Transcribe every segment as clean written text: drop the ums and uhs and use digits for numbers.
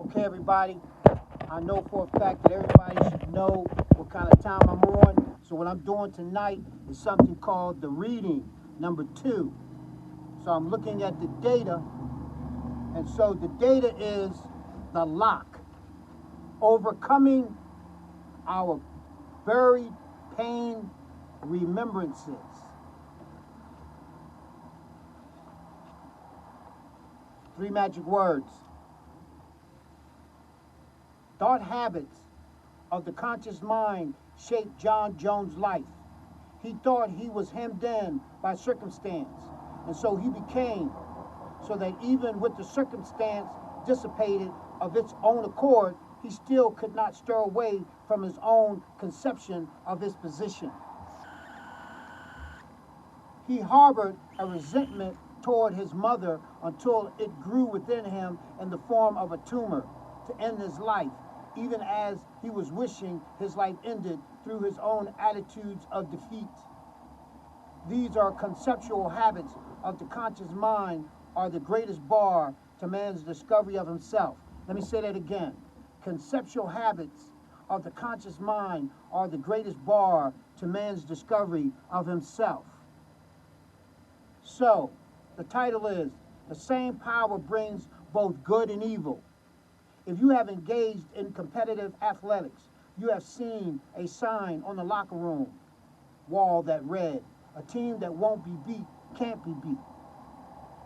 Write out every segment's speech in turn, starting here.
Okay, everybody, I know for a fact that everybody should know what kind of time I'm on. So what I'm doing tonight is something called the reading, number 2. So I'm looking at the data, and so the data is the lock, overcoming our buried pain remembrances. Three magic words. Thought habits of the conscious mind shaped John Jones' life. He thought he was hemmed in by circumstance, and so he became, so that even with the circumstance dissipated of its own accord, he still could not stir away from his own conception of his position. He harbored a resentment toward his mother until it grew within him in the form of a tumor to end his life, even as he was wishing his life ended through his own attitudes of defeat. These are conceptual habits of the conscious mind are the greatest bar to man's discovery of himself. Let me say that again. Conceptual habits of the conscious mind are the greatest bar to man's discovery of himself. So, the title is, The Same Power Brings Both Good and Evil. If you have engaged in competitive athletics, you have seen a sign on the locker room wall that read, a team that won't be beat can't be beat.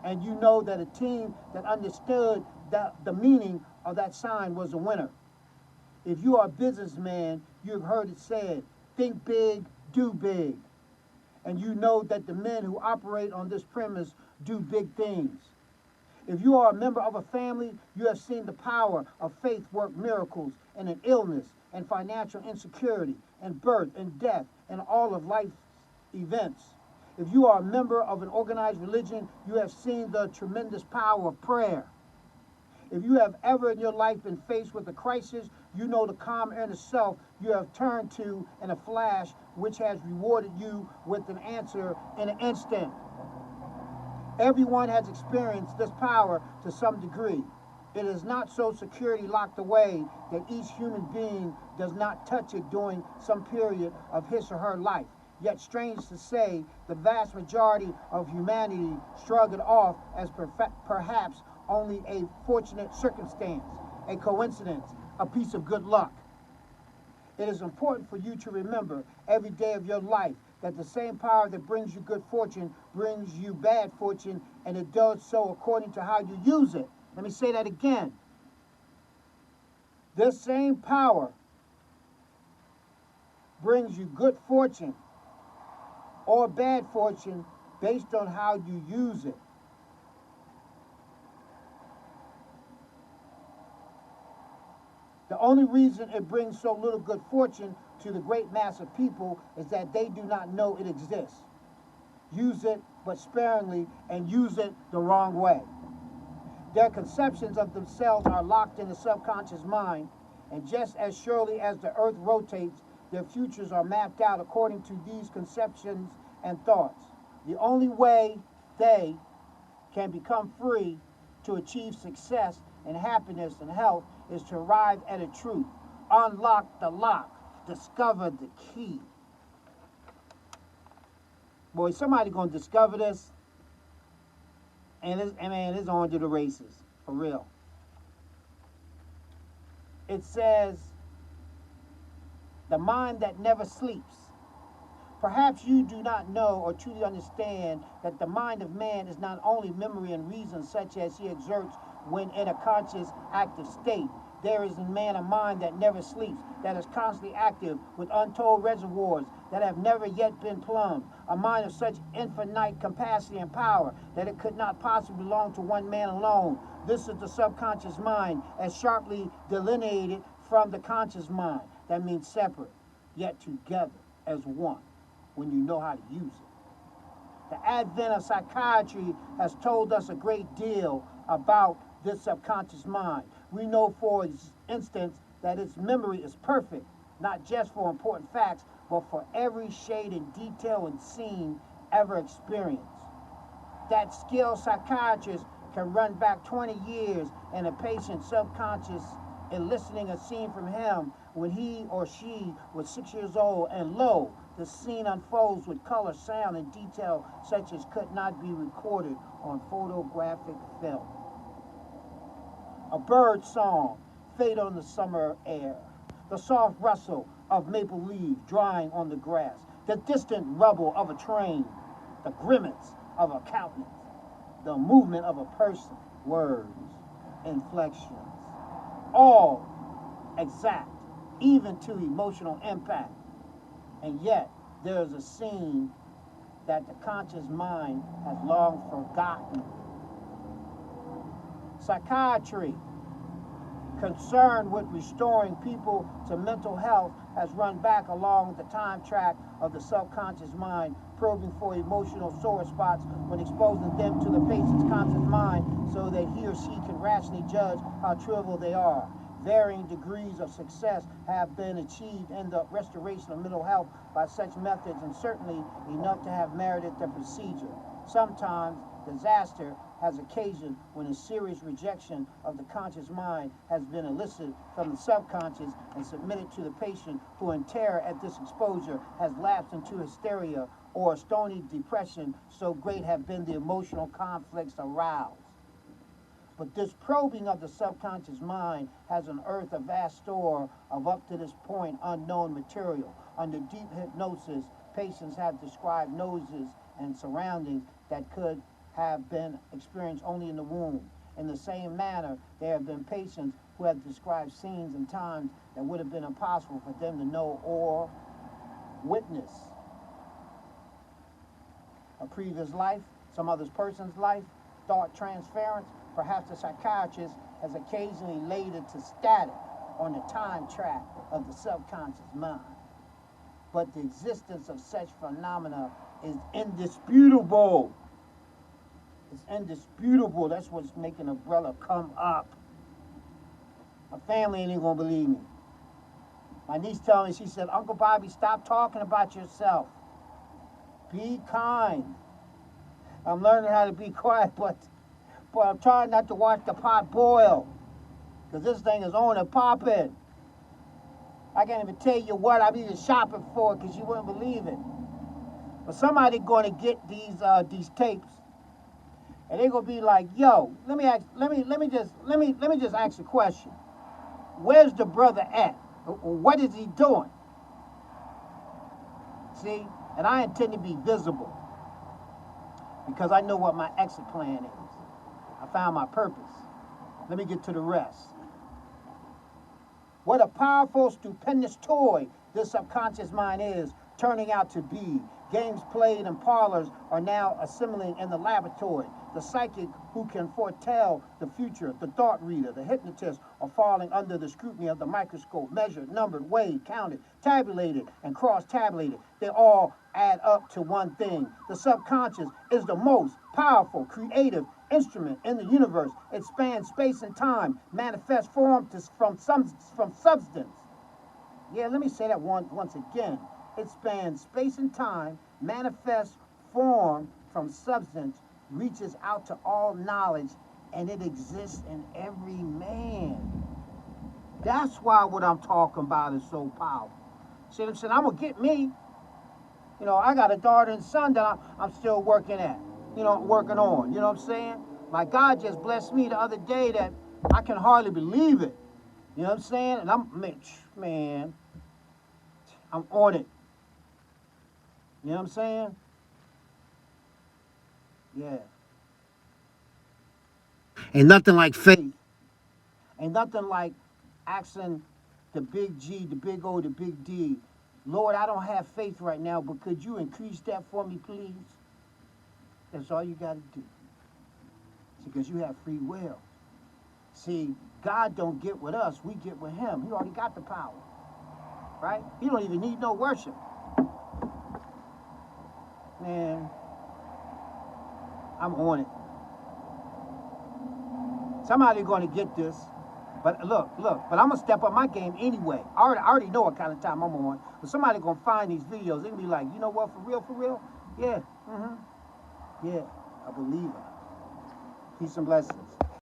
And you know that a team that understood the meaning of that sign was a winner. If you are a businessman, you've heard it said, think big, do big. And you know that the men who operate on this premise do big things. If you are a member of a family, you have seen the power of faith work miracles in an illness and financial insecurity and birth and death and all of life's events. If you are a member of an organized religion, you have seen the tremendous power of prayer. If you have ever in your life been faced with a crisis, you know the calm inner self you have turned to in a flash, which has rewarded you with an answer in an instant. Everyone has experienced this power to some degree. It is not so securely locked away that each human being does not touch it during some period of his or her life. Yet, strange to say, the vast majority of humanity shrug it off as perhaps only a fortunate circumstance, a coincidence, a piece of good luck. It is important for you to remember every day of your life that the same power that brings you good fortune brings you bad fortune, and it does so according to how you use it. Let me say that again. This same power brings you good fortune or bad fortune based on how you use it. The only reason it brings so little good fortune to the great mass of people is that they do not know it exists. Use it, but sparingly, and use it the wrong way. Their conceptions of themselves are locked in the subconscious mind, and just as surely as the earth rotates, their futures are mapped out according to these conceptions and thoughts. The only way they can become free to achieve success and happiness and health is to arrive at a truth, unlock the lock, discover the key. Boy, somebody gonna discover this, and it's on to the races, for real. It says, the mind that never sleeps. Perhaps you do not know or truly understand that the mind of man is not only memory and reason such as he exerts when in a conscious, active state. There is in man a mind that never sleeps, that is constantly active with untold reservoirs that have never yet been plumbed. A mind of such infinite capacity and power that it could not possibly belong to one man alone. This is the subconscious mind, as sharply delineated from the conscious mind. That means separate, yet together as one, when you know how to use it. The advent of psychiatry has told us a great deal about this subconscious mind. We know, for instance, that its memory is perfect, not just for important facts, but for every shade and detail and scene ever experienced. That skilled psychiatrists can run back 20 years in a patient's subconscious, eliciting a scene from him when he or she was 6 years old, and lo, the scene unfolds with color, sound, and detail such as could not be recorded on photographic film. A bird song fade on the summer air, the soft rustle of maple leaves drying on the grass, the distant rumble of a train, the grimace of a countenance, the movement of a person, words, inflections, all exact, even to emotional impact. And yet, there is a scene that the conscious mind has long forgotten. Psychiatry, concerned with restoring people to mental health, has run back along the time track of the subconscious mind, probing for emotional sore spots when exposing them to the patient's conscious mind so that he or she can rationally judge how trivial they are. Varying degrees of success have been achieved in the restoration of mental health by such methods, and certainly enough to have merited the procedure. Sometimes disaster has occasioned when a serious rejection of the conscious mind has been elicited from the subconscious and submitted to the patient, who in terror at this exposure has lapsed into hysteria or a stony depression, so great have been the emotional conflicts aroused. But this probing of the subconscious mind has unearthed a vast store of up to this point unknown material. Under deep hypnosis, patients have described noises and surroundings that could have been experienced only in the womb. In the same manner, there have been patients who have described scenes and times that would have been impossible for them to know or witness. A previous life, some other person's life, thought transference. Perhaps the psychiatrist has occasionally laid it to static on the time track of the subconscious mind. But the existence of such phenomena is indisputable. It's indisputable. That's what's making Umbrella come up. My family ain't gonna believe me. My niece told me, she said, Uncle Bobby, stop talking about yourself. Be kind. I'm learning how to be quiet, but I'm trying not to watch the pot boil, because this thing is on and popping. I can't even tell you what I'm even shopping for, because you wouldn't believe it. But somebody going to get these tapes, and they're gonna be like, "Yo, let me just ask a question. Where's the brother at? What is he doing?" See, and I intend to be visible, because I know what my exit plan is. I found my purpose. Let me get to the rest. What a powerful, stupendous toy this subconscious mind is turning out to be. Games played in parlors are now assembling in the laboratory. The psychic who can foretell the future, the thought reader, the hypnotist are falling under the scrutiny of the microscope, measured, numbered, weighed, counted, tabulated, and cross-tabulated. They all add up to one thing. The subconscious is the most powerful, creative instrument in the universe. It spans space and time, manifests form from substance. Yeah, let me say that once again. It spans space and time, manifests form from substance, reaches out to all knowledge, and it exists in every man. That's why what I'm talking about is so powerful. See what I'm saying? I'm going to get me. You know, I got a daughter and son that I'm still working at, working on. You know what I'm saying? My God just blessed me the other day that I can hardly believe it. You know what I'm saying? And man, I'm on it. You know what I'm saying? Yeah. Ain't nothing like faith. Ain't nothing like asking the big G, the big O, the big D. Lord, I don't have faith right now, but could you increase that for me, please? That's all you got to do. See, because you have free will. See, God don't get with us, we get with him. He already got the power. Right? He don't even need no worship. Man, I'm on it. Somebody going to get this. But look, but I'm going to step up my game anyway. I already know what kind of time I'm on. But somebody going to find these videos. They're going to be like, you know what, for real? Yeah, yeah, I believe it. Peace and blessings.